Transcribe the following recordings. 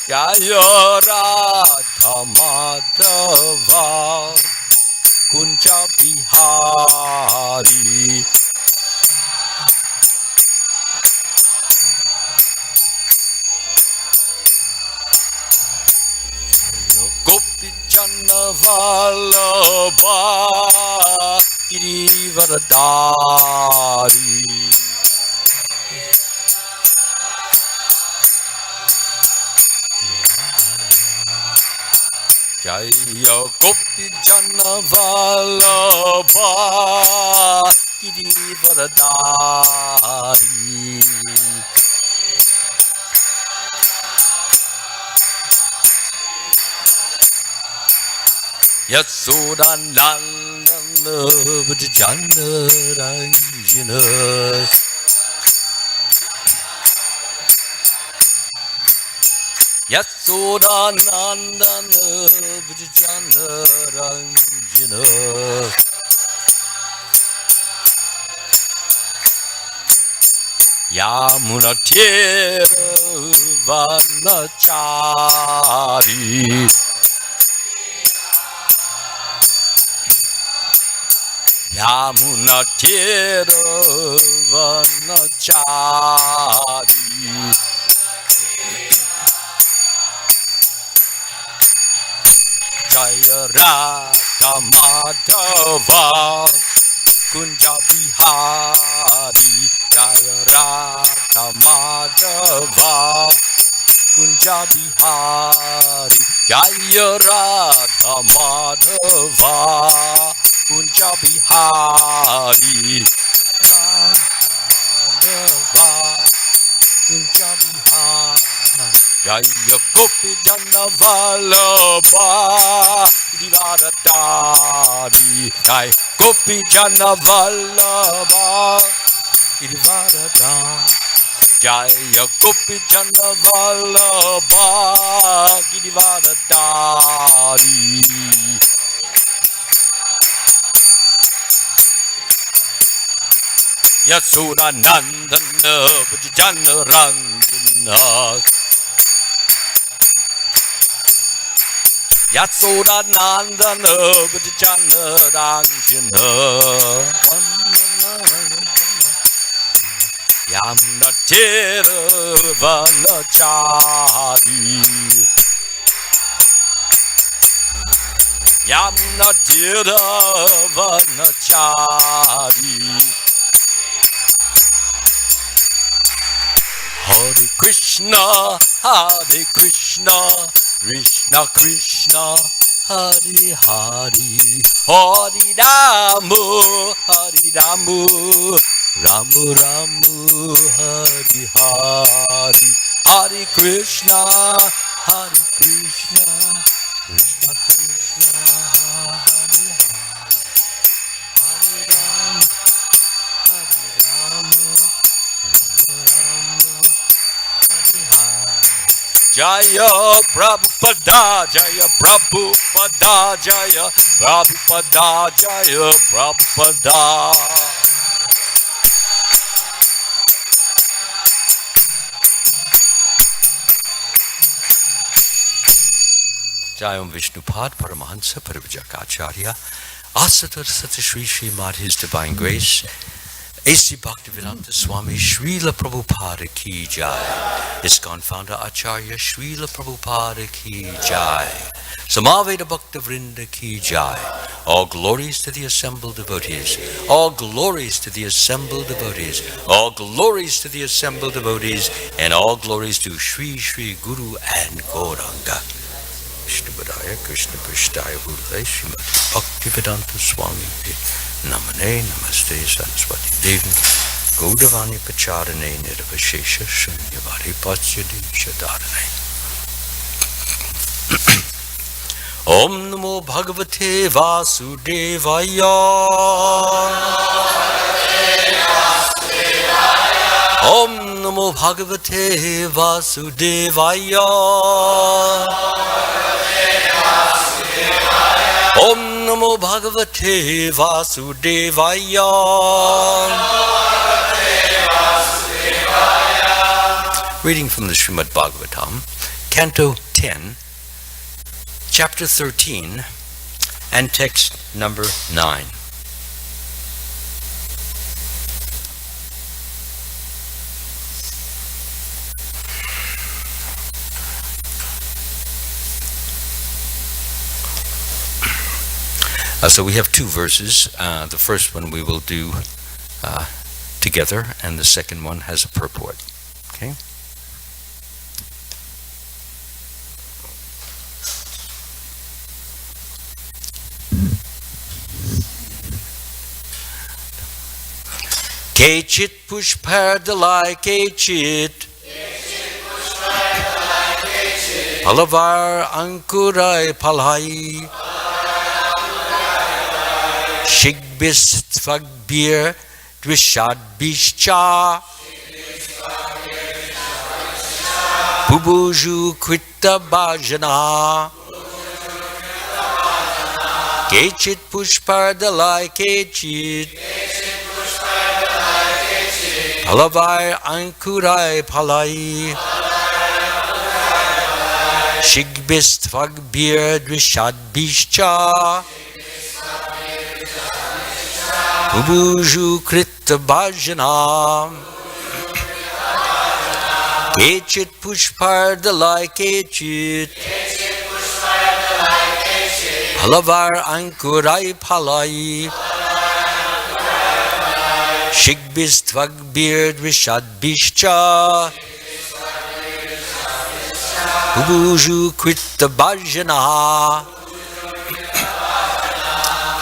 Jaya Radha Madhava Kunja Bihari Gopi Jana Vallabha Girivaradari Jaya Gopi Jana Vallabha Girivaradari Yasoda Nandana Vajjana Ranjana Yasoda Nandana Vajjana Ranjana Yamuna Tera Vanachari Yamuna Tera Vanachari Jaya Radha Madhava Kunja Bihari Jaya Radha Madhava Kunja Bihari Jaya Radha Madhava Kunja Bihari Madhava Kunja Bihari Jaya Gopi Jana Vallabha Girivaradari Jaya Gopi Jana Vallabha Girivaradari Jaya Gopi Jana Vallabha Girivaradari Yasoda Nandana Vajjana Ranjana Yasoda Nandana Vajjana Ranjana Yamuna Tera Vanachari Yamuna Tera Vanachari Hare Krishna, Krishna Krishna, Hare Hare, Hare Ramu, Ramu Ramu, Hare Hare, Hare Krishna, Krishna Krishna, Hare Hare, Hare Ramu, Jaya Prabhupada, Jaya Prabhupada, Jaya Prabhupada, Jaya Prabhupada. Jayam Vishnupad Paramahansa Parivjakacharya Asatar Satyashri Srimad His Divine Grace A.C. Bhaktivedanta Swami Srila Prabhupada Ki Jai ISKCON Founder Acharya Srila Prabhupada Ki Jai Samaveda Bhakta Vrinda Ki Jai. All glories to the assembled devotees. All glories to the assembled devotees. All glories to the assembled devotees. And all glories to Sri Sri Guru and Gauranga. Vishnupadaya Krishna Prishtaya Bhutale Srimad Bhaktivedanta Swami Namane Namaste Saraswati Devi Gaudavani Pacharane Nirvashesha Shunyavadi Pasyadi Shadarane. Om Namo Bhagavate Vasudevaya. Om Namo Bhagavate Vasudevaya. Om Namo Bhagavate Vasudevaya. Reading from the Srimad Bhagavatam, Canto 10, Chapter 13, and text number 9. So we have two verses. The first one we will do together, and the second one has a purport. Okay? Kechit pushpardalai kechit palavar ankurai palhai Shigbistvagbeer Dvishadbishcha Bubuju Krita Bhajana Kechit Pushpardalai Kechit Palavai Ankurai Palai Shigbistvagbeer Dvishadbishcha Bubuju Krita Bhajana Kechit Pushpardalai Kechit Palavar Ankurai Palai Shigbistvagbeer Dvishadbishcha Bubuju Krita Bhajana.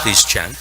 Please chant.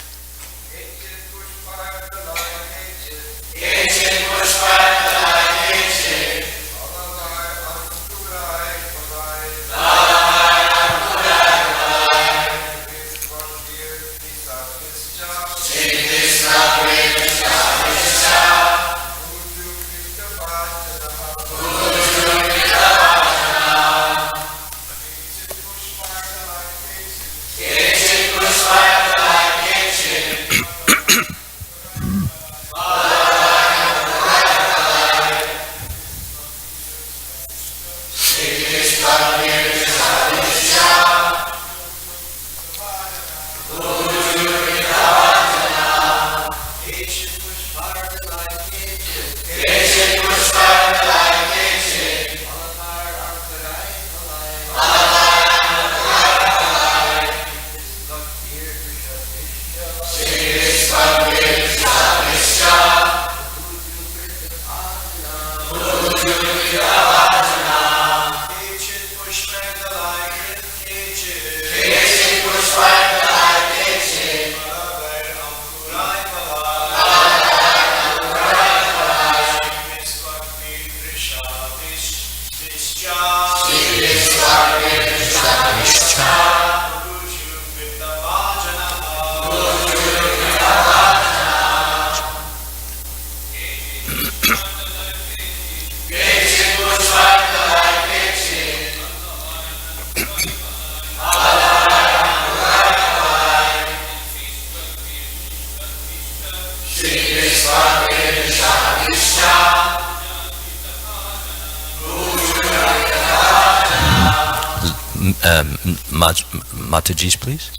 Mataji's, please.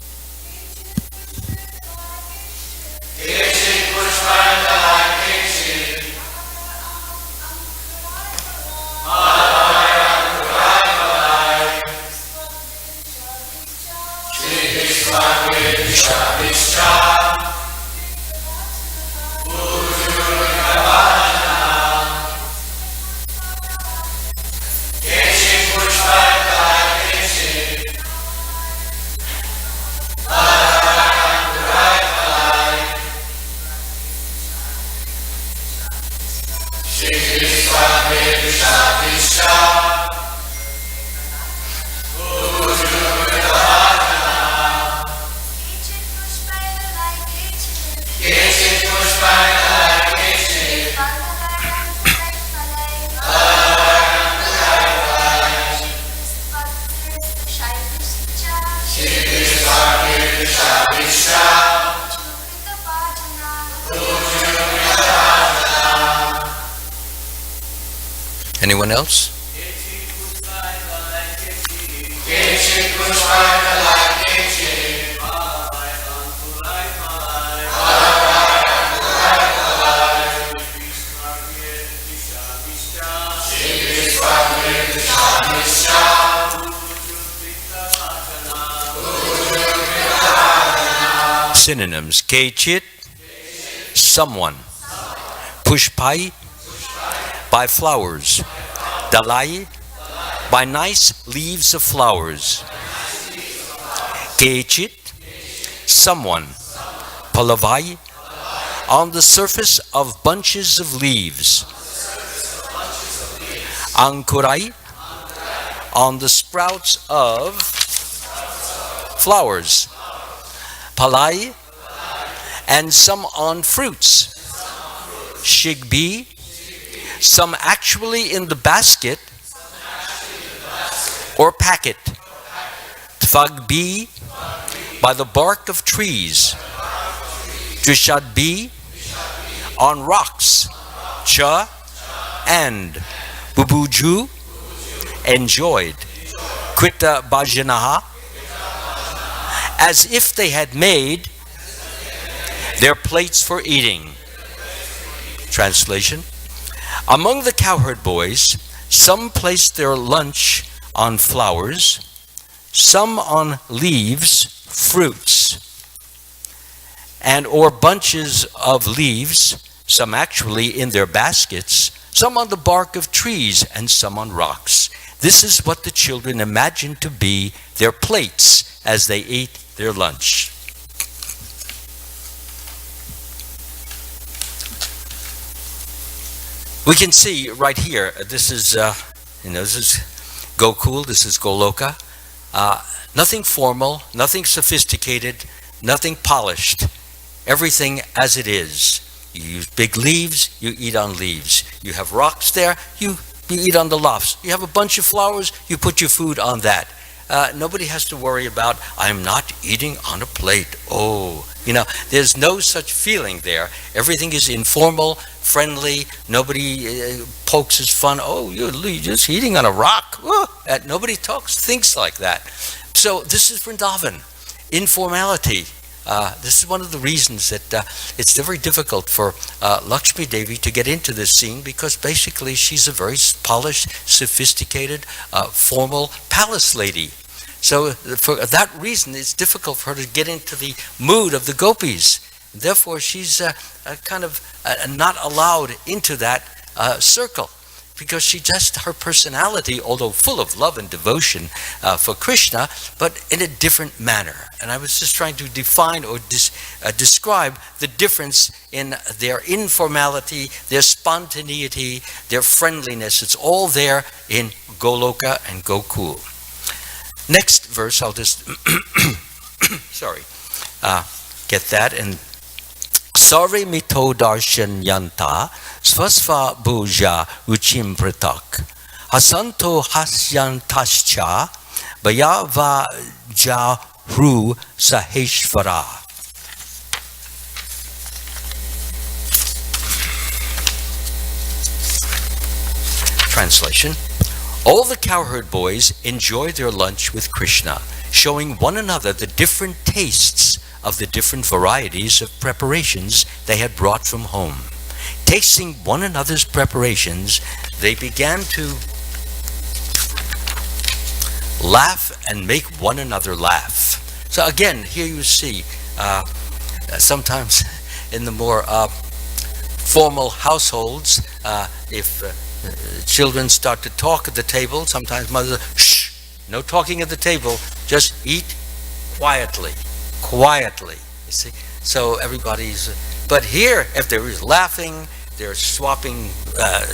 Anyone else? Synonyms: Kechit, someone; Pushpai, by flowers; Dalai, by nice leaves of flowers; Kechit, someone; Palavai, on the surface of bunches of leaves; Ankurai, on the sprouts of flowers; Palai, and some on fruits; Shigbi, some actually in the basket or packet; Tfagbi, by the bark of trees; Trishadbi, on rocks; Cha, and Bubuju, enjoyed; Krita Bhajanaha, as if they had made their plates for eating. Translation: among the cowherd boys, some placed their lunch on flowers, some on leaves, fruits, and or bunches of leaves, some actually in their baskets, some on the bark of trees, and some on rocks. This is what the children imagined to be their plates as they ate their lunch. We can see right here, this is Gokul, this is Goloka. Nothing formal, nothing sophisticated, nothing polished. Everything as it is. You use big leaves, you eat on leaves. You have rocks there, you eat on the lofts. You have a bunch of flowers, you put your food on that. Nobody has to worry about, I'm not eating on a plate. Oh, there's no such feeling there. Everything is informal, friendly. Nobody pokes his fun. Oh, you're just eating on a rock. Nobody thinks like that. So this is Vrindavan, informality. This is one of the reasons that it's very difficult for Lakshmi Devi to get into this scene, because basically she's a very polished, sophisticated, formal palace lady. So for that reason, it's difficult for her to get into the mood of the gopis. Therefore, she's kind of not allowed into that circle, because her personality, although full of love and devotion for Krishna, but in a different manner. And I was just trying to define or describe the difference in their informality, their spontaneity, their friendliness. It's all there in Goloka and Gokul. Next verse, I'll just get that. And Sarve mito darshan yanta svasva bhuja ruchim pratak hasanto hasyantascha bayava jahru saheshvara. Translation: all the cowherd boys enjoy their lunch with Krishna, showing one another the different tastes of the different varieties of preparations they had brought from home. Tasting one another's preparations, they began to laugh and make one another laugh. So again, here you see, sometimes in the more formal households, if children start to talk at the table, sometimes mothers, shh, no talking at the table, just eat quietly, you see. So everybody's, but here, if there is laughing, they're swapping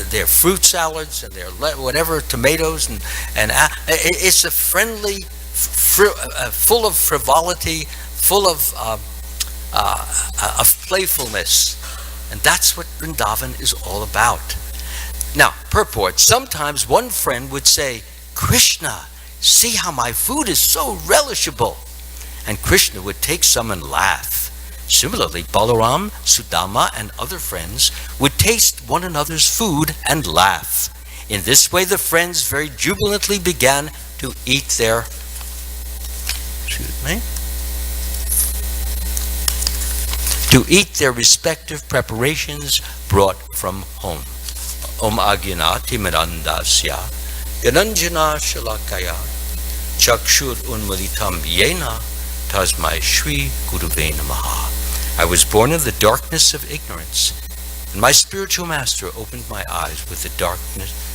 their fruit salads and their whatever, tomatoes, and it's a friendly, full of frivolity, full of playfulness. And that's what Vrindavan is all about. Now, purport. Sometimes one friend would say, Krishna, see how my food is so relishable. And Krishna would take some and laugh. Similarly, Balaram, Sudama, and other friends would taste one another's food and laugh. In this way, the friends very jubilantly began to eat their excuse me, to eat their respective preparations brought from home. Om Agina Timirandasya Gananjana Shalakaya Chakshur Unmalitam Yena Tasmai Shri Guruve Namaha. I was born in the darkness of ignorance, and my spiritual master opened my eyes with the darkness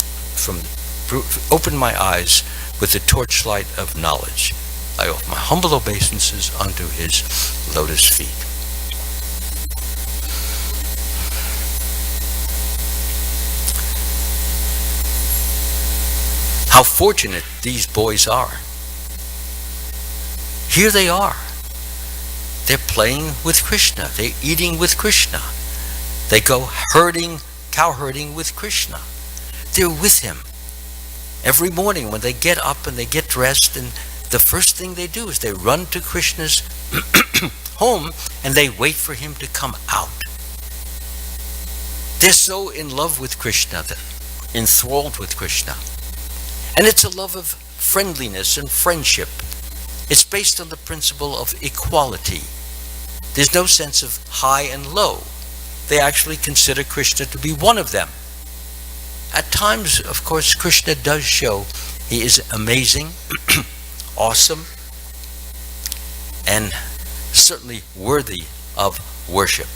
opened my eyes with the torchlight of knowledge. I offer my humble obeisances unto his lotus feet. How fortunate these boys are. Here they are. They're playing with Krishna. They're eating with Krishna. They go cow herding with Krishna. They're with him. Every morning when they get up and they get dressed, and the first thing they do is they run to Krishna's home and they wait for him to come out. They're so in love with Krishna, enthralled with Krishna. And it's a love of friendliness and friendship. It's based on the principle of equality. There's no sense of high and low. They actually consider Krishna to be one of them. At times, of course, Krishna does show he is amazing, awesome, and certainly worthy of worship.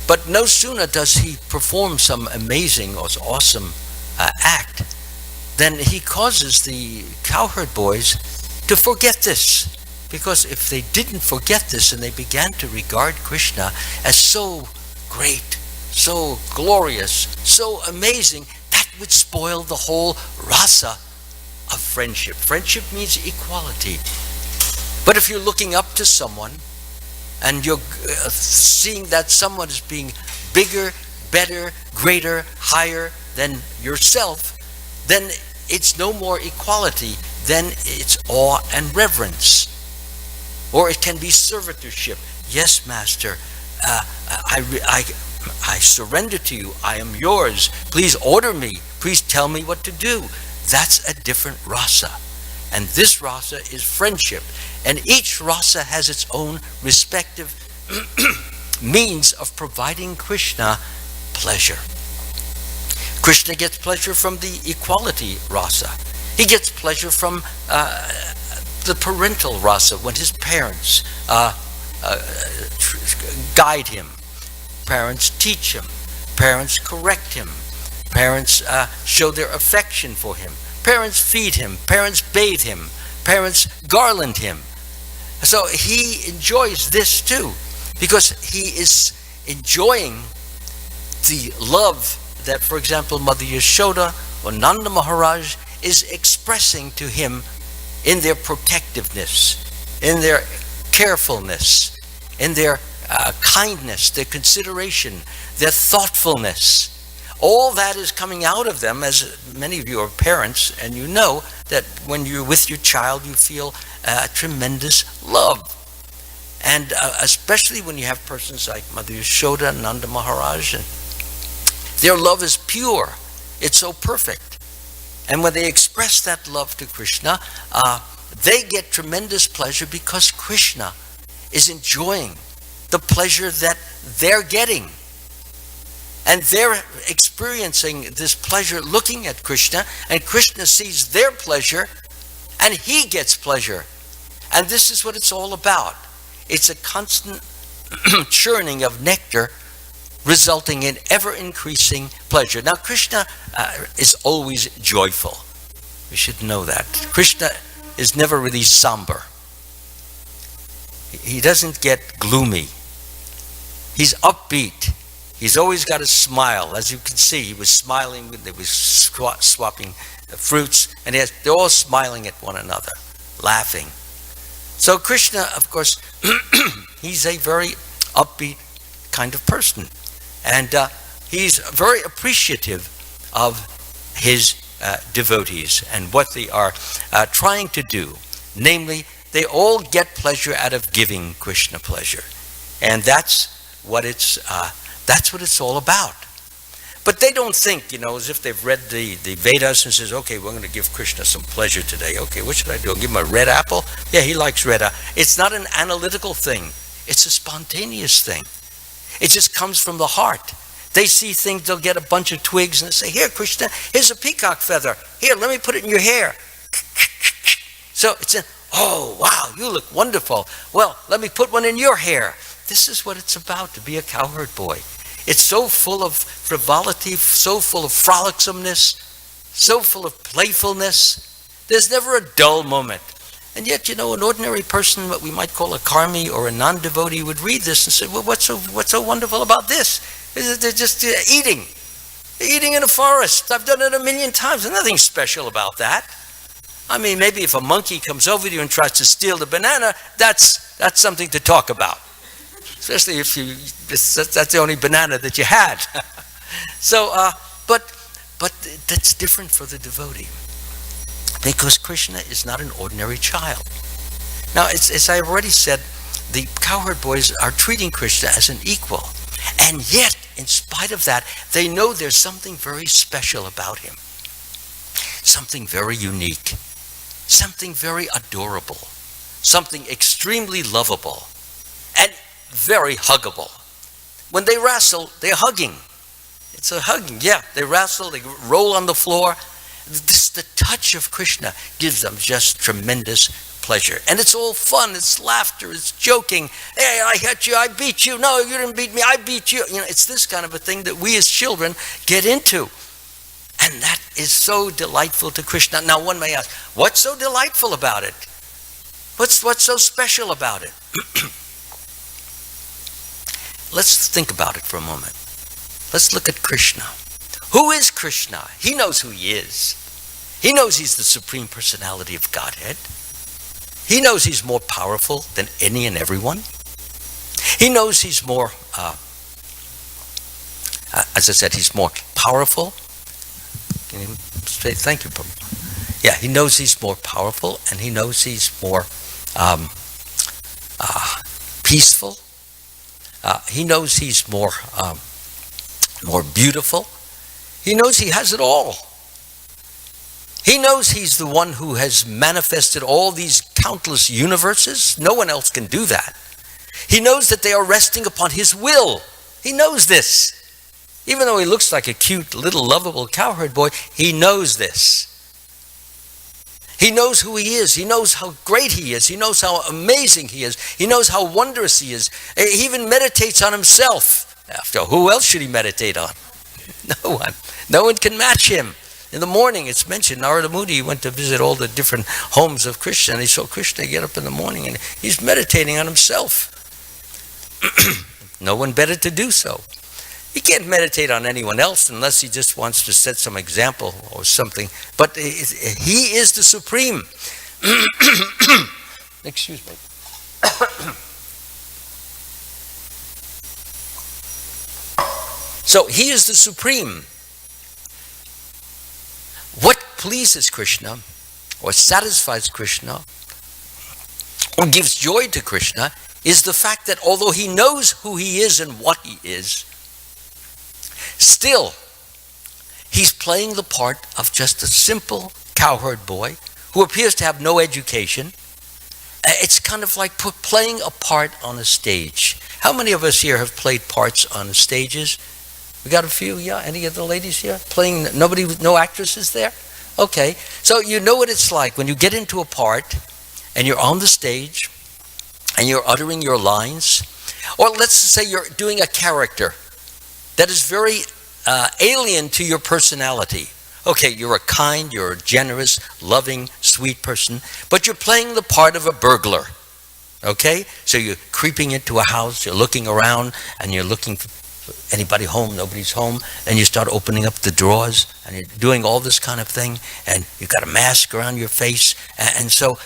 But no sooner does he perform some amazing or awesome act than he causes the cowherd boys to forget this. Because if they didn't forget this and they began to regard Krishna as so great, so glorious, so amazing, that would spoil the whole rasa of friendship. Friendship means equality. But if you're looking up to someone and you're seeing that someone is being bigger, better, greater, higher than yourself, then it's no more equality, then it's awe and reverence. Or it can be servitorship. Yes, Master, I surrender to you. I am yours. Please order me. Please tell me what to do. That's a different rasa. And this rasa is friendship. And each rasa has its own respective means of providing Krishna pleasure. Krishna gets pleasure from the equality rasa. He gets pleasure from the parental rasa, when his parents guide him. Parents teach him. Parents correct him. Parents show their affection for him. Parents feed him. Parents bathe him. Parents garland him. So he enjoys this too, because he is enjoying the love that, for example, Mother Yashoda or Nanda Maharaj is expressing to him in their protectiveness, in their carefulness, in their kindness, their consideration, their thoughtfulness. All that is coming out of them, as many of you are parents, and you know that when you're with your child, you feel tremendous love. And especially when you have persons like Mother Yashoda, Nanda Maharaj, and their love is pure. It's so perfect. And when they express that love to Krishna, they get tremendous pleasure because Krishna is enjoying the pleasure that they're getting. And they're experiencing this pleasure looking at Krishna, and Krishna sees their pleasure, and he gets pleasure. And this is what it's all about. It's a constant churning of nectar, resulting in ever-increasing pleasure. Now, Krishna is always joyful. We should know that. Krishna is never really somber. He doesn't get gloomy. He's upbeat. He's always got a smile. As you can see, he was smiling. They were swapping fruits, and they're all smiling at one another, laughing. So Krishna, of course, he's a very upbeat kind of person. And he's very appreciative of his devotees and what they are trying to do. Namely, they all get pleasure out of giving Krishna pleasure. And that's what it's all about. But they don't think, as if they've read the Vedas and says, okay, we're going to give Krishna some pleasure today. Okay, what should I do? Give him a red apple? Yeah, he likes red apple. It's not an analytical thing. It's a spontaneous thing. It just comes from the heart. They see things, they'll get a bunch of twigs and they say, here, Krishna, here's a peacock feather. Here, let me put it in your hair. So it's oh, wow, you look wonderful. Well, let me put one in your hair. This is what it's about to be a cowherd boy. It's so full of frivolity, so full of frolicsomeness, so full of playfulness. There's never a dull moment. And yet, an ordinary person, what we might call a karmi or a non-devotee, would read this and say, well, what's so wonderful about this? They're just eating. They're eating in a forest. I've done it 1,000,000 times. There's nothing special about that. I mean, maybe if a monkey comes over to you and tries to steal the banana, that's something to talk about. Especially if that's the only banana that you had. So, but that's different for the devotee. Because Krishna is not an ordinary child. Now, as I already said, the cowherd boys are treating Krishna as an equal. And yet, in spite of that, they know there's something very special about him. Something very unique. Something very adorable. Something extremely lovable. And very huggable. When they wrestle, they're hugging. It's a hugging, yeah. They wrestle, they roll on the floor. The touch of Krishna gives them just tremendous pleasure. And it's all fun, it's laughter, it's joking. Hey, I hit you, I beat you. No, you didn't beat me, I beat you. It's this kind of a thing that we as children get into. And that is so delightful to Krishna. Now one may ask, what's so delightful about it? What's so special about it? Let's think about it for a moment. Let's look at Krishna. Who is Krishna? He knows who he is. He knows he's the Supreme Personality of Godhead. He knows he's more powerful than any and everyone. He knows he's more, as I said, he's more powerful. Can you say thank you, Prabhu? Yeah, he knows he's more powerful, and he knows he's more peaceful. He knows he's more beautiful. He knows he has it all. He knows he's the one who has manifested all these countless universes. No one else can do that. He knows that they are resting upon his will. He knows this. Even though he looks like a cute, little, lovable cowherd boy, he knows this. He knows who he is. He knows how great he is. He knows how amazing he is. He knows how wondrous he is. He even meditates on himself. After who else should he meditate on? No one. No one can match him. In the morning, it's mentioned, Narada Muni went to visit all the different homes of Krishna, and he saw Krishna get up in the morning, and he's meditating on himself. No one better to do so. He can't meditate on anyone else unless he just wants to set some example or something. But he is the Supreme. Excuse me. So he is the Supreme. What pleases Krishna, or satisfies Krishna, or gives joy to Krishna, is the fact that although he knows who he is and what he is, still he's playing the part of just a simple cowherd boy who appears to have no education. It's kind of like playing a part on a stage. How many of us here have played parts on stages? We got a few, yeah? Any of the ladies here? Playing, nobody, no actresses there? Okay, so you know what it's like when you get into a part and you're on the stage and you're uttering your lines, or let's say you're doing a character that is very alien to your personality. Okay, you're a kind, you're a generous, loving, sweet person, but you're playing the part of a burglar. Okay? So you're creeping into a house, you're looking around, and you're looking for anybody home, nobody's home, and you start opening up the drawers, and you're doing all this kind of thing, and you've got a mask around your face, and so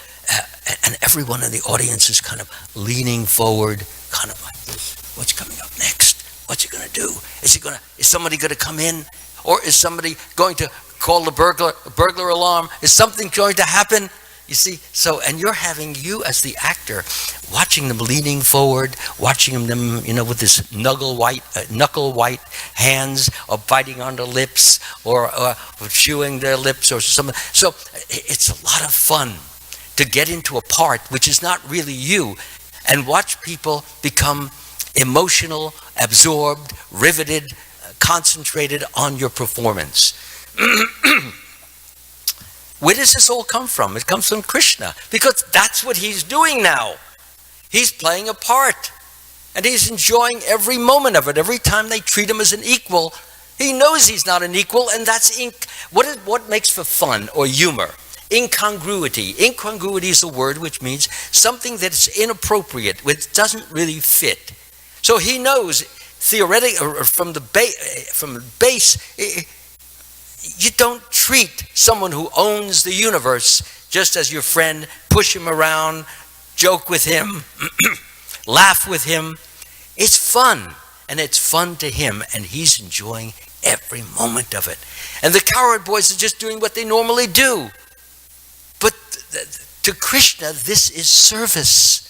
everyone in the audience is kind of leaning forward, kind of like this. What's coming up next? What's he going to do? Is somebody going to come in? Or is somebody going to call the burglar alarm? Is something going to happen? You see, so, and you as the actor, watching them leaning forward, watching them, with this knuckle white hands, or biting on their lips, or chewing their lips, or something. So it's a lot of fun to get into a part which is not really you, and watch people become emotional, absorbed, riveted, concentrated on your performance. Where does this all come from? It comes from Krishna, because that's what he's doing now. He's playing a part, and he's enjoying every moment of it. Every time they treat him as an equal, he knows he's not an equal, and that's what makes for fun or humor. Incongruity. Incongruity is a word which means something that's inappropriate, which doesn't really fit. So he knows, theoretically, or from the base, you don't treat someone who owns the universe just as your friend, push him around, joke with him, laugh with him. It's fun, and it's fun to him, and he's enjoying every moment of it. And the cowherd boys are just doing what they normally do. But to Krishna, this is service.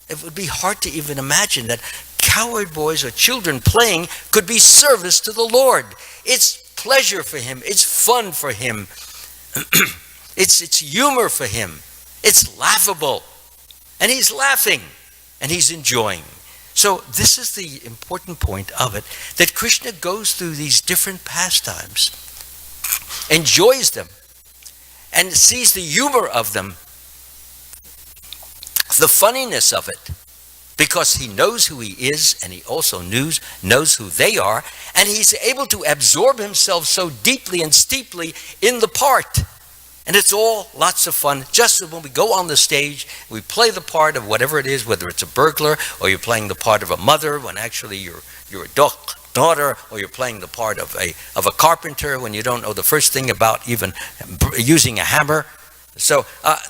It would be hard to even imagine that cowherd boys or children playing could be service to the Lord. It's pleasure for him. It's fun for him. It's humor for him. It's laughable. And he's laughing. And he's enjoying. So this is the important point of it, that Krishna goes through these different pastimes, enjoys them, and sees the humor of them, the funniness of it, because he knows who he is, and he also knows who they are, and he's able to absorb himself so deeply and steeply in the part. And it's all lots of fun. Just when we go on the stage, we play the part of whatever it is, whether it's a burglar, or you're playing the part of a mother when actually you're a daughter, or you're playing the part of a carpenter when you don't know the first thing about even using a hammer. So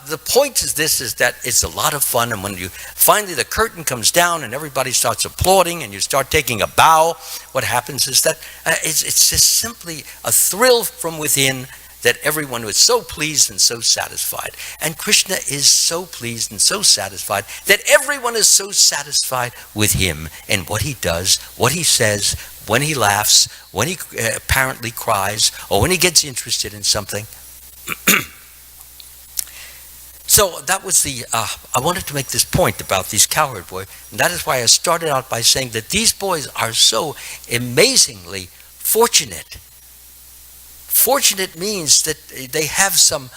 the point is that it's a lot of fun, and when you finally the curtain comes down and everybody starts applauding and you start taking a bow, what happens is that it's just simply a thrill from within, that everyone was so pleased and so satisfied. And Krishna is so pleased and so satisfied that everyone is so satisfied with him and what he does, what he says, when he laughs, when he apparently cries, or when he gets interested in something. So that was I wanted to make this point about these cowherd boys, and that is why I started out by saying that these boys are so amazingly fortunate. Fortunate means that they have some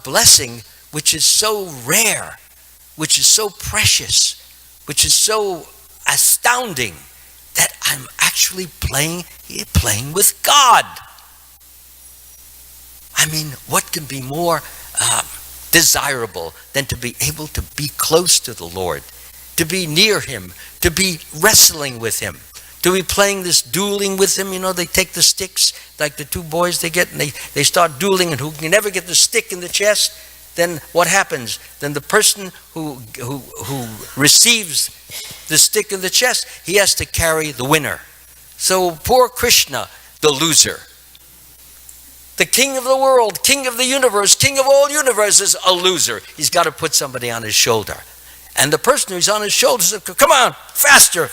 blessing which is so rare, which is so precious, which is so astounding, that I'm actually playing with God. I mean, what can be more desirable than to be able to be close to the Lord, to be near him, to be wrestling with him, to be playing this dueling with him. They take the sticks, like the two boys they get, and they start dueling, and who can never get the stick in the chest, then what happens? Then the person who receives the stick in the chest, he has to carry the winner. So poor Krishna, the loser. The king of the world, king of the universe, king of all universes, a loser. He's got to put somebody on his shoulder. And the person who's on his shoulder says, come on, faster,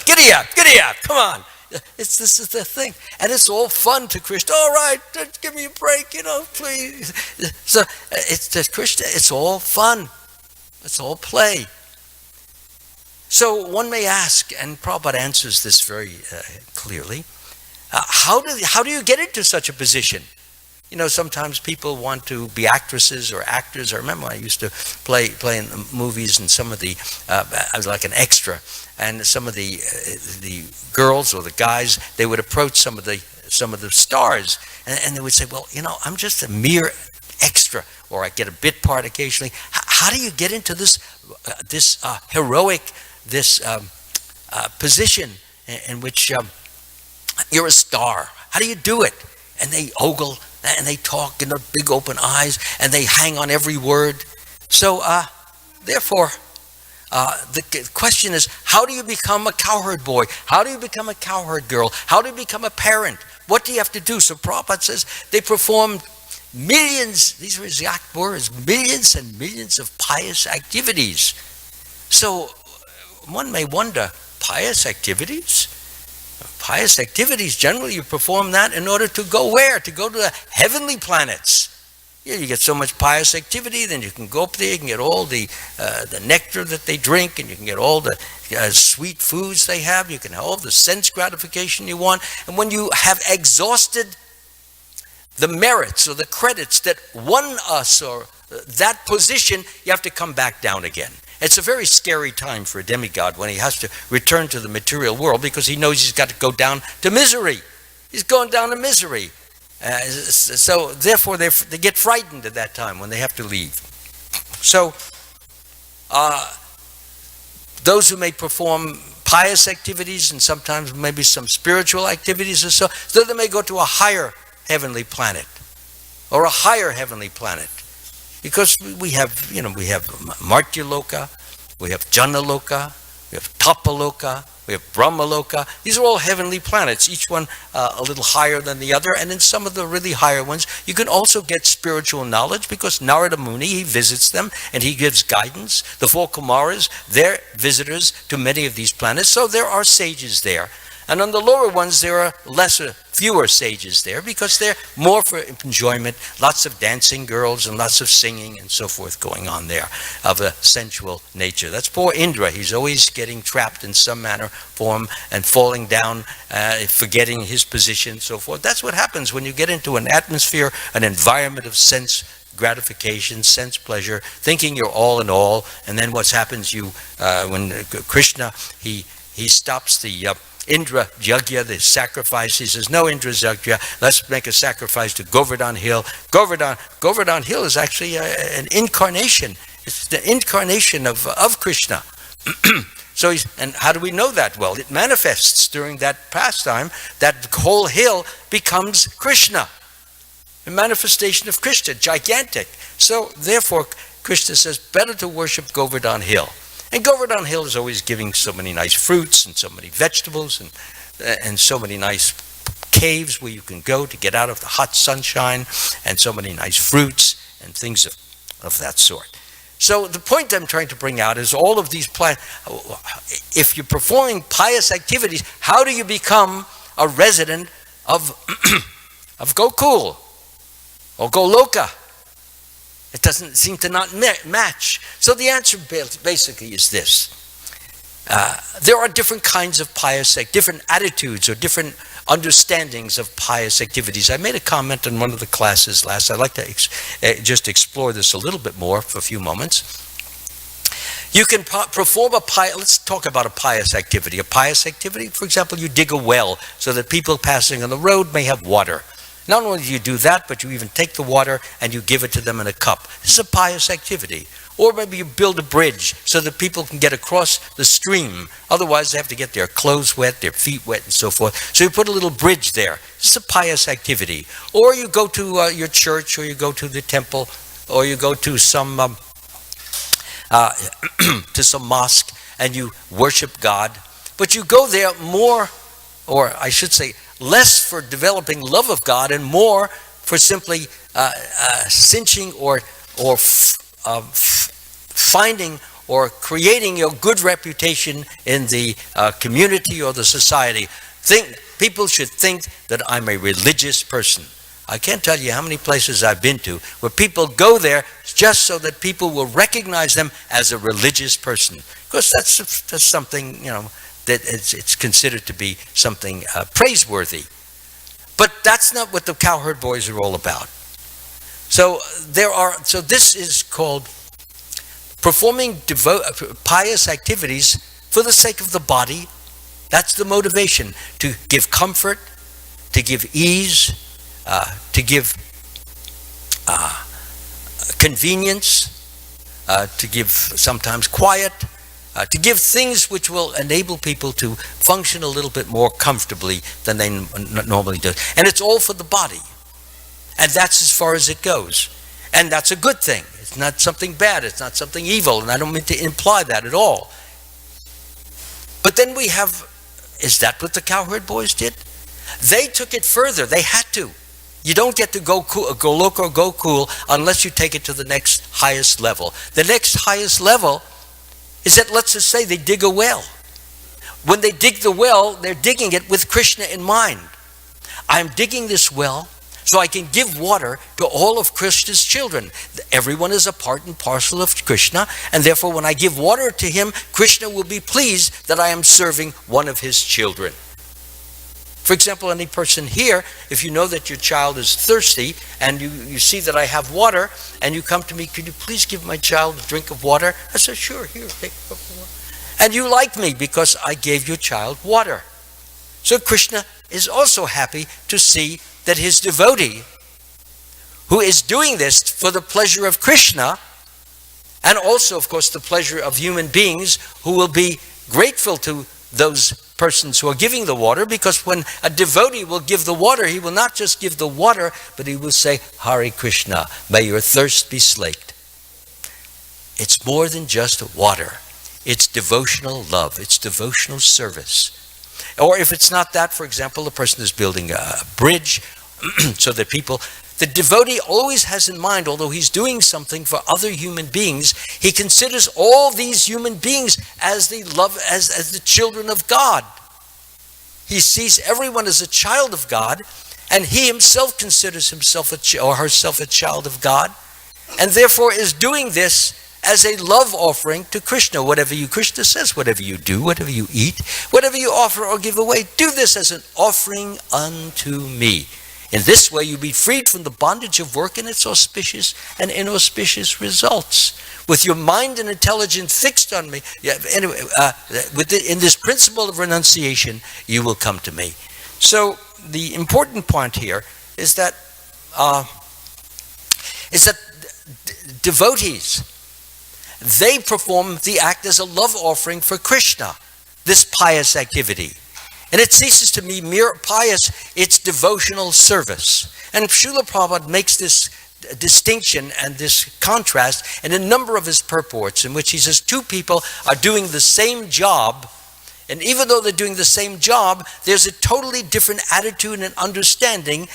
giddy up, come on. This is the thing. And it's all fun to Krishna. All right, give me a break, please. So it's to Krishna, it's all fun. It's all play. So one may ask, and Prabhupada answers this very clearly, how do you get into such a position? Sometimes people want to be actresses or actors. I remember I used to play in the movies, and some of the I was like an extra, and some of the girls or the guys, they would approach some of the stars, and they would say, well, I'm just a mere extra, or I get a bit part occasionally. How do you get into this heroic position in which you're a star? How do you do it? And they ogle, and they talk in their big open eyes, and they hang on every word. So therefore, the question is, how do you become a cowherd boy? How do you become a cowherd girl? How do you become a parent? What do you have to do? So Prabhupada says they performed millions, these are exact words, millions and millions of pious activities. So one may wonder, pious activities? Pious activities, generally you perform that in order to go where? To go to the heavenly planets. Yeah, you get so much pious activity, then you can go up there, you can get all the nectar that they drink, and you can get all the sweet foods they have, you can have all the sense gratification you want. And when you have exhausted the merits or the credits that won us or that position, you have to come back down again. It's a very scary time for a demigod when he has to return to the material world, because he knows he's got to go down to misery. He's going down to misery. So therefore they get frightened at that time when they have to leave. So those who may perform pious activities and sometimes maybe some spiritual activities or so they may go to a higher heavenly planet or a higher heavenly planet. Because we have Martyaloka, we have Janaloka, we have Tapaloka, we have Brahmaloka. These are all heavenly planets, each one a little higher than the other. And in some of the really higher ones, you can also get spiritual knowledge, because Narada Muni, he visits them and he gives guidance. The 4 Kumaras, they're visitors to many of these planets. So there are sages there. And on the lower ones, there are fewer sages there, because they're more for enjoyment, lots of dancing girls and lots of singing and so forth going on there of a sensual nature. That's poor Indra. He's always getting trapped in some manner, form, and falling down, forgetting his position and so forth. That's what happens when you get into an atmosphere, an environment of sense gratification, sense pleasure, thinking you're all in all. And then what happens, when Krishna, he stops the Indra Yagya, the sacrifice. He says, no Indra Yagya, let's make a sacrifice to Govardhan Hill. Govardhan Hill is actually an incarnation. It's the incarnation of Krishna. So and how do we know that? Well, it manifests during that pastime. That whole hill becomes Krishna, a manifestation of Krishna, gigantic. So therefore, Krishna says, better to worship Govardhan Hill. And Govardhan Hill is always giving so many nice fruits and so many vegetables and so many nice caves where you can go to get out of the hot sunshine, and so many nice fruits and things of that sort. So the point I'm trying to bring out is all of these if you're performing pious activities, how do you become a resident of Gokul or Goloka? It doesn't seem to not match. So the answer basically is this. There are different kinds of pious, different attitudes or different understandings of pious activities. I made a comment in one of the classes last. I'd like to just explore this a little bit more for a few moments. You can perform let's talk about a pious activity. A pious activity, for example, you dig a well so that people passing on the road may have water. Not only do you do that, but you even take the water and you give it to them in a cup. This is a pious activity. Or maybe you build a bridge so that people can get across the stream. Otherwise, they have to get their clothes wet, their feet wet, and so forth. So you put a little bridge there. This is a pious activity. Or you go to your church, or you go to the temple, or you go to some mosque and you worship God. But you go there more, or I should say, less for developing love of God and more for simply cinching or finding or creating your good reputation in the community or the society. People should think that I'm a religious person. I can't tell you how many places I've been to where people go there just so that people will recognize them as a religious person. Because that's something, that it's considered to be something praiseworthy. But that's not what the Cowherd Boys are all about. So this is called performing pious activities for the sake of the body. That's the motivation, to give comfort, to give ease, to give convenience, to give sometimes quiet, to give things which will enable people to function a little bit more comfortably than they normally do. And it's all for the body. And that's as far as it goes. And that's a good thing. It's not something bad. It's not something evil. And I don't mean to imply that at all. But then we have, is that what the Cowherd Boys did? They took it further. They had to. You don't get to go loco or go cool unless you take it to the next highest level. The next highest level is that, let's just say they dig a well. When they dig the well, they're digging it with Krishna in mind. I'm digging this well so I can give water to all of Krishna's children. Everyone is a part and parcel of Krishna, and therefore when I give water to him, Krishna will be pleased that I am serving one of his children. For example, any person here, if you know that your child is thirsty and you see that I have water and you come to me, could you please give my child a drink of water? I said, sure, here, take a cup of water. And you like me because I gave your child water. So Krishna is also happy to see that his devotee, who is doing this for the pleasure of Krishna, and also, of course, the pleasure of human beings who will be grateful to those persons who are giving the water, because when a devotee will give the water, he will not just give the water, but he will say, Hare Krishna, may your thirst be slaked. It's more than just water. It's devotional love. It's devotional service. Or if it's not that, for example, a person is building a bridge so that people, the devotee always has in mind, although he's doing something for other human beings, he considers all these human beings as the children of God. He sees everyone as a child of God, and he himself considers himself or herself a child of God, and therefore is doing this as a love offering to Krishna. Krishna says, whatever you do, whatever you eat, whatever you offer or give away, do this as an offering unto me. In this way, you'll be freed from the bondage of work and its auspicious and inauspicious results. With your mind and intelligence fixed on me, in this principle of renunciation, you will come to me. So the important point here is that devotees, they perform the act as a love offering for Krishna, this pious activity. And it ceases to be mere pious, it's devotional service. And Srila Prabhupada makes this distinction and this contrast in a number of his purports, in which he says two people are doing the same job, and even though they're doing the same job, there's a totally different attitude and understanding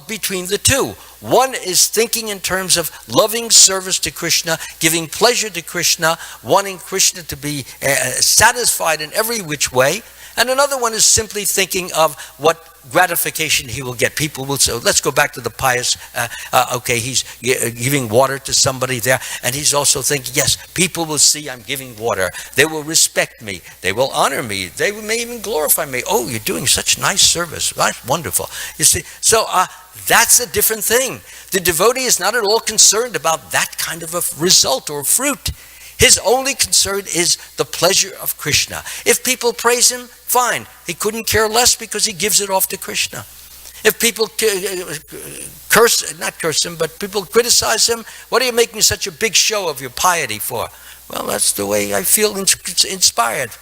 between the two. One is thinking in terms of loving service to Krishna, giving pleasure to Krishna, wanting Krishna to be satisfied in every which way. And another one is simply thinking of what gratification he will get. People will say, let's go back to the pious, he's giving water to somebody there, and he's also thinking, yes, people will see I'm giving water. They will respect me. They will honor me. They may even glorify me. Oh, you're doing such nice service. That's wonderful. You see, so that's a different thing. The devotee is not at all concerned about that kind of a result or fruit. His only concern is the pleasure of Krishna. If people praise him, fine. He couldn't care less because he gives it off to Krishna. If people not curse him, but people criticize him, what are you making such a big show of your piety for? Well, that's the way I feel inspired.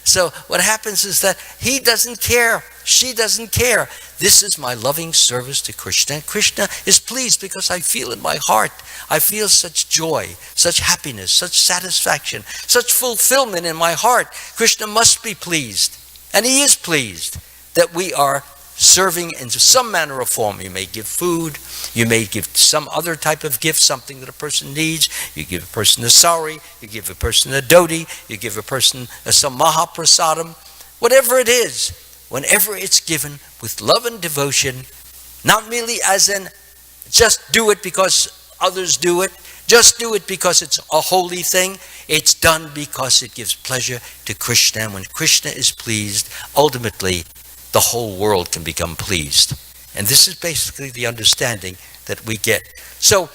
So what happens is that he doesn't care. She doesn't care. This is my loving service to Krishna. And Krishna is pleased because I feel in my heart, I feel such joy, such happiness, such satisfaction, such fulfillment in my heart. Krishna must be pleased. And he is pleased that we are serving in some manner or form. You may give food, you may give some other type of gift, something that a person needs. You give a person a sari, you give a person a dhoti, you give a person some mahaprasadam. Whatever it is, whenever it's given with love and devotion, not merely as in just do it because others do it, just do it because it's a holy thing. It's done because it gives pleasure to Krishna. And when Krishna is pleased, ultimately the whole world can become pleased. And this is basically the understanding that we get. So,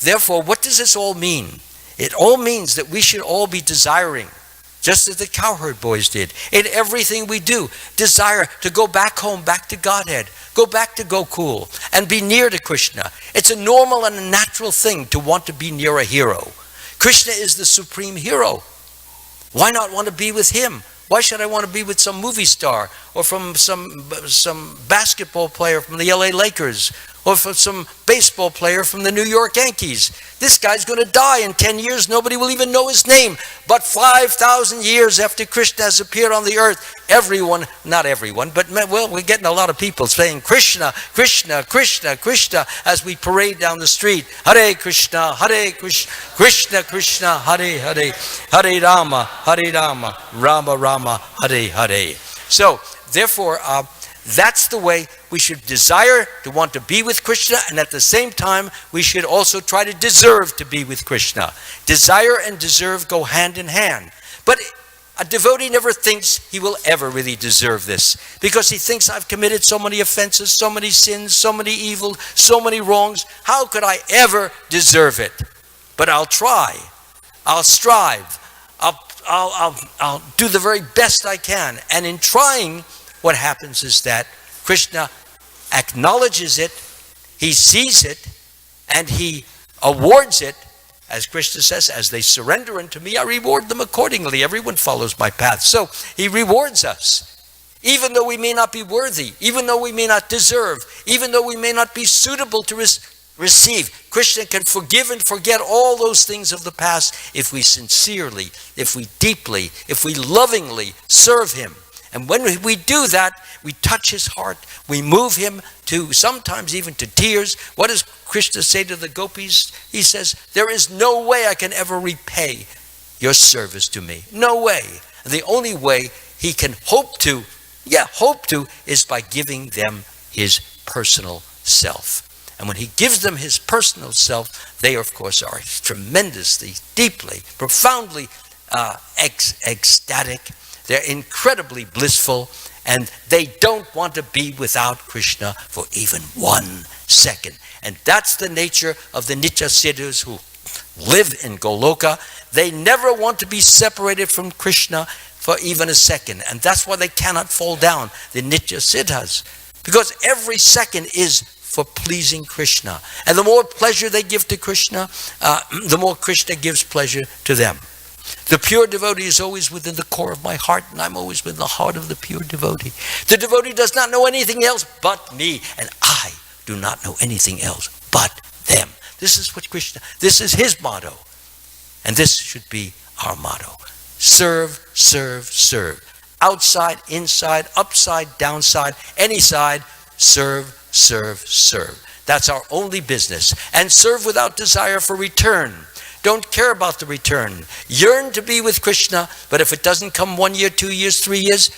therefore, what does this all mean? It all means that we should all be desiring, just as the cowherd boys did, in everything we do, desire to go back home, back to Godhead, go back to Gokul, and be near to Krishna. It's a normal and a natural thing to want to be near a hero. Krishna is the supreme hero. Why not want to be with him? Why should I want to be with some movie star or from some basketball player from the LA Lakers Or for some baseball player from the New York Yankees. This guy's going to die in 10 years. Nobody will even know his name. But 5,000 years after Krishna has appeared on the earth, everyone, not everyone, but well, we're getting a lot of people saying Krishna, Krishna, Krishna, Krishna as we parade down the street. Hare Krishna, Krishna, Krishna, Hare Hare, Hare Rama, Rama Rama, Hare Hare. So, therefore, that's the way we should desire to want to be with Krishna, and at the same time, we should also try to deserve to be with Krishna. Desire and deserve go hand in hand. But a devotee never thinks he will ever really deserve this, because he thinks, I've committed so many offenses, so many sins, so many evils, so many wrongs. How could I ever deserve it? But I'll try. I'll strive. I'll do the very best I can. And in trying, what happens is that Krishna acknowledges it, he sees it, and he awards it. As Krishna says, as they surrender unto me, I reward them accordingly. Everyone follows my path. So he rewards us. Even though we may not be worthy, even though we may not deserve, even though we may not be suitable to receive, Krishna can forgive and forget all those things of the past if we sincerely, if we deeply, if we lovingly serve him. And when we do that, we touch his heart, we move him to sometimes even to tears. What does Krishna say to the gopis? He says, there is no way I can ever repay your service to me. No way. And the only way he can hope to, is by giving them his personal self. And when he gives them his personal self, they of course are tremendously, deeply, profoundly ecstatic. They're incredibly blissful, and they don't want to be without Krishna for even 1 second. And that's the nature of the Nitya Siddhas who live in Goloka. They never want to be separated from Krishna for even a second. And that's why they cannot fall down, the Nitya Siddhas. Because every second is for pleasing Krishna. And the more pleasure they give to Krishna, the more Krishna gives pleasure to them. The pure devotee is always within the core of my heart, and I'm always within the heart of the pure devotee. The devotee does not know anything else but me, and I do not know anything else but them. This is what Krishna, this is his motto. And this should be our motto. Serve, serve, serve. Outside, inside, upside, downside, any side, serve, serve, serve. That's our only business. And serve without desire for return. Don't care about the return. Yearn to be with Krishna, but if it doesn't come 1 year, 2 years, 3 years,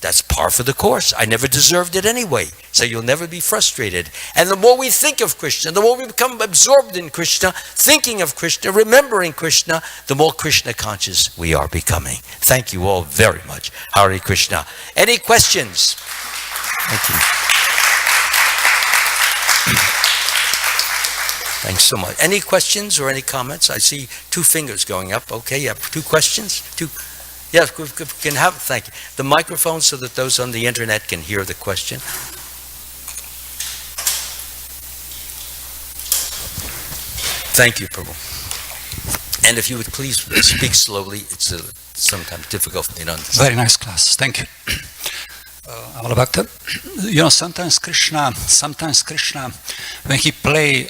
that's par for the course. I never deserved it anyway. So you'll never be frustrated. And the more we think of Krishna, the more we become absorbed in Krishna, thinking of Krishna, remembering Krishna, the more Krishna conscious we are becoming. Thank you all very much. Hare Krishna. Any questions? Thank you. Thanks so much. Any questions or any comments? I see 2 fingers going up. Okay, you have 2 questions? 2. Yes, we can have, thank you. The microphone so that those on the internet can hear the question. Thank you, Prabhu. And if you would please speak slowly, it's sometimes difficult for me to understand. Very nice class. Thank you. Amala-bhakta, sometimes Krishna, when he play,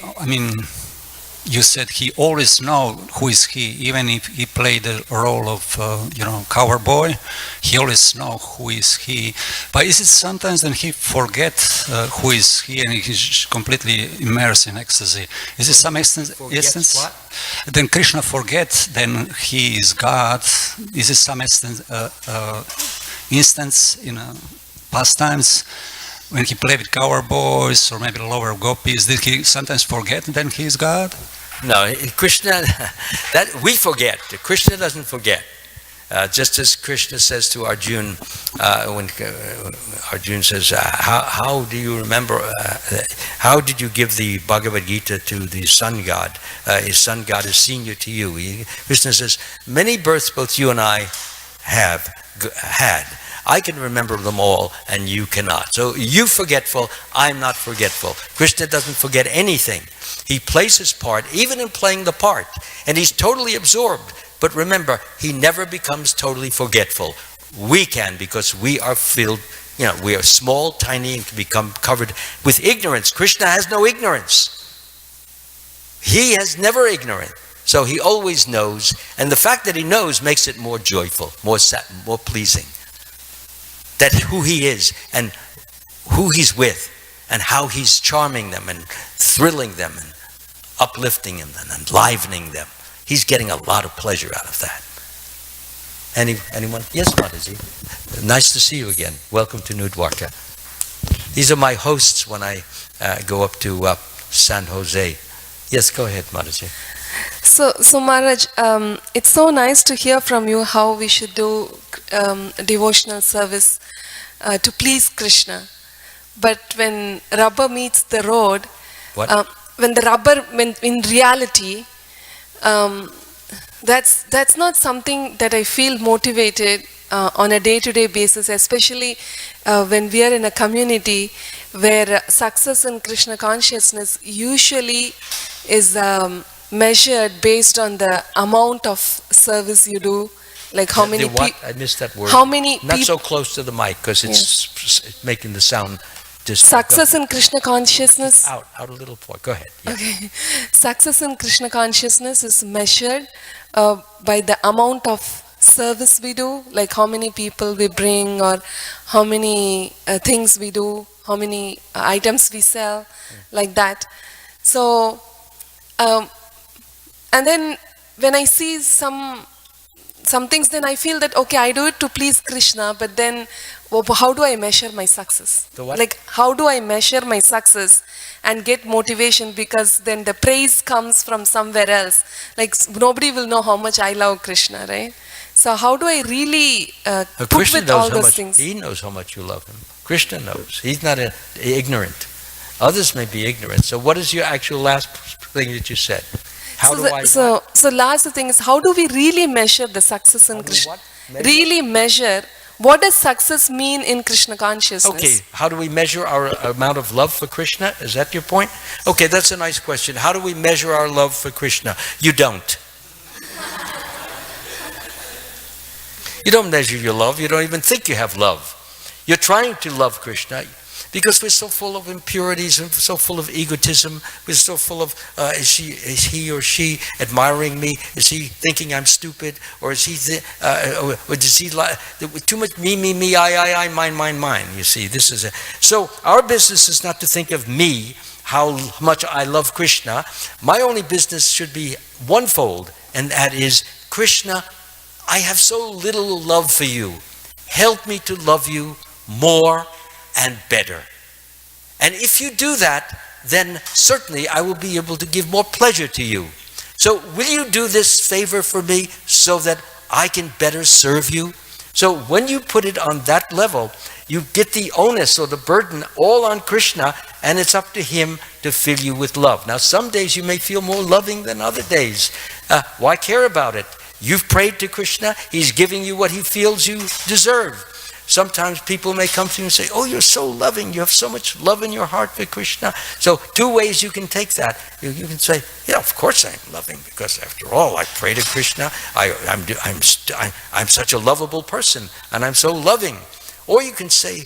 you said he always know who is he, even if he played the role of, cowboy, he always know who is he. But is it sometimes then he forget who is he and he's completely immersed in ecstasy? Is it some instance? What? Then Krishna forgets, then he is God. Is it some instance in pastimes when he played with cowboys or maybe lower gopis, did he sometimes forget then he is God? No, Krishna, that we forget. Krishna doesn't forget. Just as Krishna says to Arjuna, when Arjuna says, how do you remember, how did you give the Bhagavad Gita to the sun god? His sun god is senior to you. Krishna says, many births both you and I have had. I can remember them all and you cannot. So you forgetful, I'm not forgetful. Krishna doesn't forget anything. He plays his part, even in playing the part, and he's totally absorbed. But remember, he never becomes totally forgetful. We can, because we are filled we are small, tiny, and can become covered with ignorance. Krishna has no ignorance. He has never ignorant. So he always knows, and the fact that he knows makes it more joyful, more pleasing. That who he is and who he's with and how he's charming them and thrilling them and uplifting them and enlivening them. He's getting a lot of pleasure out of that. Anyone? Yes, Mataji. Nice to see you again. Welcome to New Dwarka. These are my hosts when I go up to San Jose. Yes, go ahead, Mataji. So Maharaj, it's so nice to hear from you how we should do devotional service to please Krishna. But when rubber meets the road, when in reality, that's not something that I feel motivated on a day-to-day basis, especially when we are in a community where success in Krishna consciousness usually is measured based on the amount of service you do, like how many people. I missed that word. How many Not so close to the mic because it's making the sound. Success in Krishna consciousness. Out a little more. Go ahead. Yeah. Okay. Success in Krishna consciousness is measured by the amount of service we do, like how many people we bring, or how many things we do, how many items we sell, like that. So, and then when I see some things, then I feel that, okay, I do it to please Krishna, but then how do I measure my success? Like, how do I measure my success and get motivation? Because then the praise comes from somewhere else. Like, nobody will know how much I love Krishna, right? So how do I really put with all those things? He knows how much you love him. Krishna knows. He's not ignorant. Others may be ignorant. So what is your actual last thing that you said? So last thing is, how do we really measure the success in Krishna? Really measure, what does success mean in Krishna consciousness? Okay, how do we measure our amount of love for Krishna? Is that your point? Okay, that's a nice question. How do we measure our love for Krishna? You don't. You don't measure your love. You don't even think you have love. You're trying to love Krishna because we're so full of impurities and so full of egotism. We're so full of, is he or she admiring me? Is he thinking I'm stupid? Or is he, or does he too much me, I, mine. You see, this is so our business is not to think of me, how much I love Krishna. My only business should be onefold, and that is, Krishna, I have so little love for you. Help me to love you more and better. And if you do that, then certainly I will be able to give more pleasure to you. So will you do this favor for me so that I can better serve you? So when you put it on that level, you get the onus or the burden all on Krishna, and it's up to him to fill you with love. Now some days you may feel more loving than other days. Why care about it? You've prayed to Krishna, he's giving you what he feels you deserve. Sometimes people may come to you and say, oh, you're so loving, you have so much love in your heart for Krishna. So two ways you can take that. You can say, yeah, of course I'm loving, because after all, I pray to Krishna, I'm such a lovable person, and I'm so loving. Or you can say,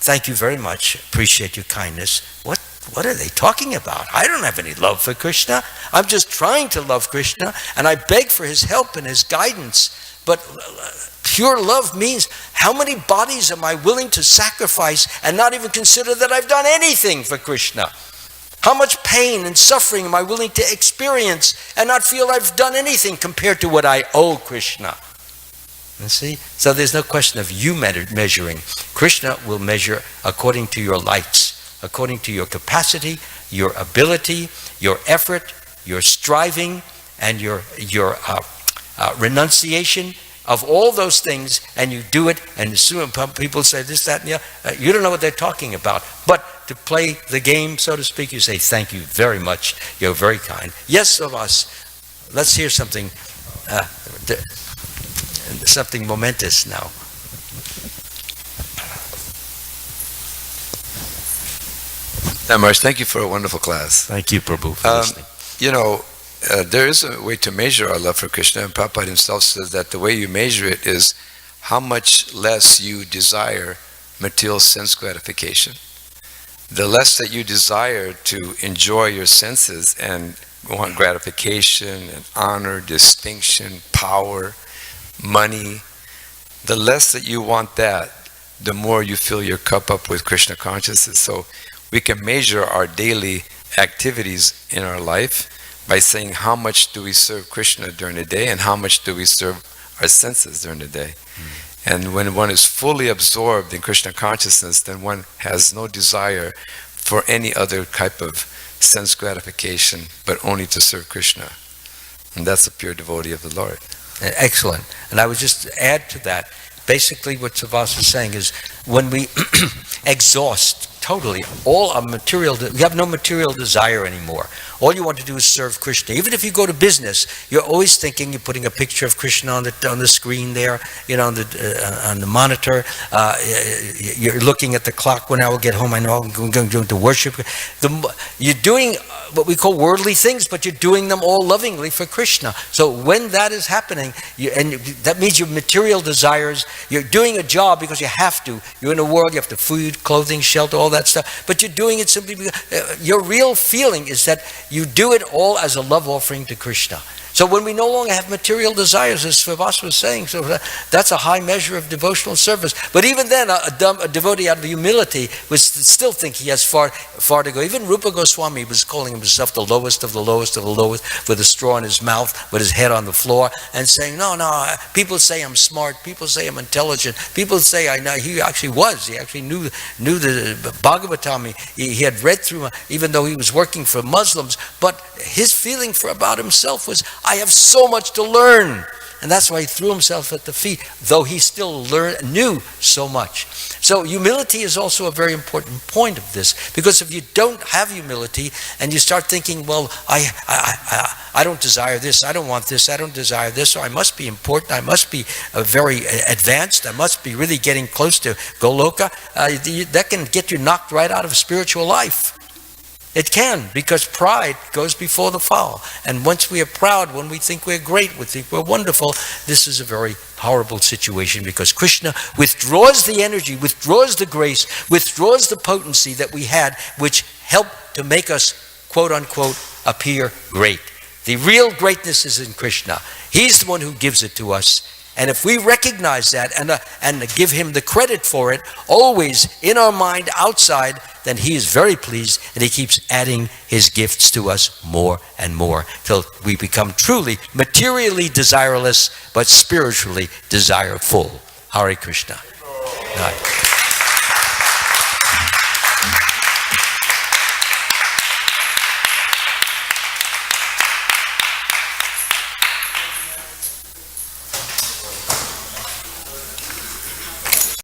thank you very much, appreciate your kindness. What are they talking about? I don't have any love for Krishna. I'm just trying to love Krishna, and I beg for his help and his guidance. But pure love means, how many bodies am I willing to sacrifice and not even consider that I've done anything for Krishna? How much pain and suffering am I willing to experience and not feel I've done anything compared to what I owe Krishna? You see? So there's no question of you measuring. Krishna will measure according to your lights, according to your capacity, your ability, your effort, your striving, and your renunciation of all those things, and you do it, and soon people say this, that, and the other. You don't know what they're talking about. But to play the game, so to speak, you say, thank you very much, you're very kind. Yes, of us. Let's hear something momentous now. Maharaj, thank you for a wonderful class. Thank you, Prabhu, for listening. There is a way to measure our love for Krishna, and Prabhupada himself says that the way you measure it is how much less you desire material sense gratification, the less that you desire to enjoy your senses and want gratification and honor, distinction, power, money, the less that you want that, the more you fill your cup up with Krishna consciousness. So we can measure our daily activities in our life by saying how much do we serve Krishna during the day and how much do we serve our senses during the day. And when one is fully absorbed in Krishna consciousness, then one has no desire for any other type of sense gratification, but only to serve Krishna. And that's a pure devotee of the Lord. Excellent. And I would just add to that, basically what Savas was saying is when we exhaust totally all our material, we have no material desire anymore. All you want to do is serve Krishna. Even if you go to business, you're always thinking, you're putting a picture of Krishna on the screen there, on the monitor. You're looking at the clock when I will get home. I know I'm going to worship. You're doing what we call worldly things, but you're doing them all lovingly for Krishna. So when that is happening, and that means your material desires, you're doing a job because you have to. You're in a world, you have to food, clothing, shelter, all that stuff, but you're doing it simply because your real feeling is that you do it all as a love offering to Krishna. So when we no longer have material desires, as Savas was saying, so that's a high measure of devotional service. But even then, a devotee out of humility would still think he has far to go. Even Rupa Goswami was calling himself the lowest of the lowest of the lowest, with a straw in his mouth, with his head on the floor, and saying, no, people say I'm smart, people say I'm intelligent, people say I know. He actually was. He actually knew the Bhagavatam. He had read through, even though he was working for Muslims, but his feeling about himself was, I have so much to learn. And that's why he threw himself at the feet, though he still knew so much. So humility is also a very important point of this, because if you don't have humility and you start thinking, well, I don't desire this, I don't want this, I don't desire this, or I must be important, I must be very advanced, I must be really getting close to Goloka, that can get you knocked right out of spiritual life. It can, because pride goes before the fall. And once we are proud, when we think we're great, we think we're wonderful, this is a very horrible situation, because Krishna withdraws the energy, withdraws the grace, withdraws the potency that we had, which helped to make us, quote unquote, appear great. The real greatness is in Krishna. He's the one who gives it to us. And if we recognize that and give him the credit for it, always in our mind, outside, then he is very pleased, and he keeps adding his gifts to us more and more till we become truly materially desireless, but spiritually desireful. Hare Krishna. Right.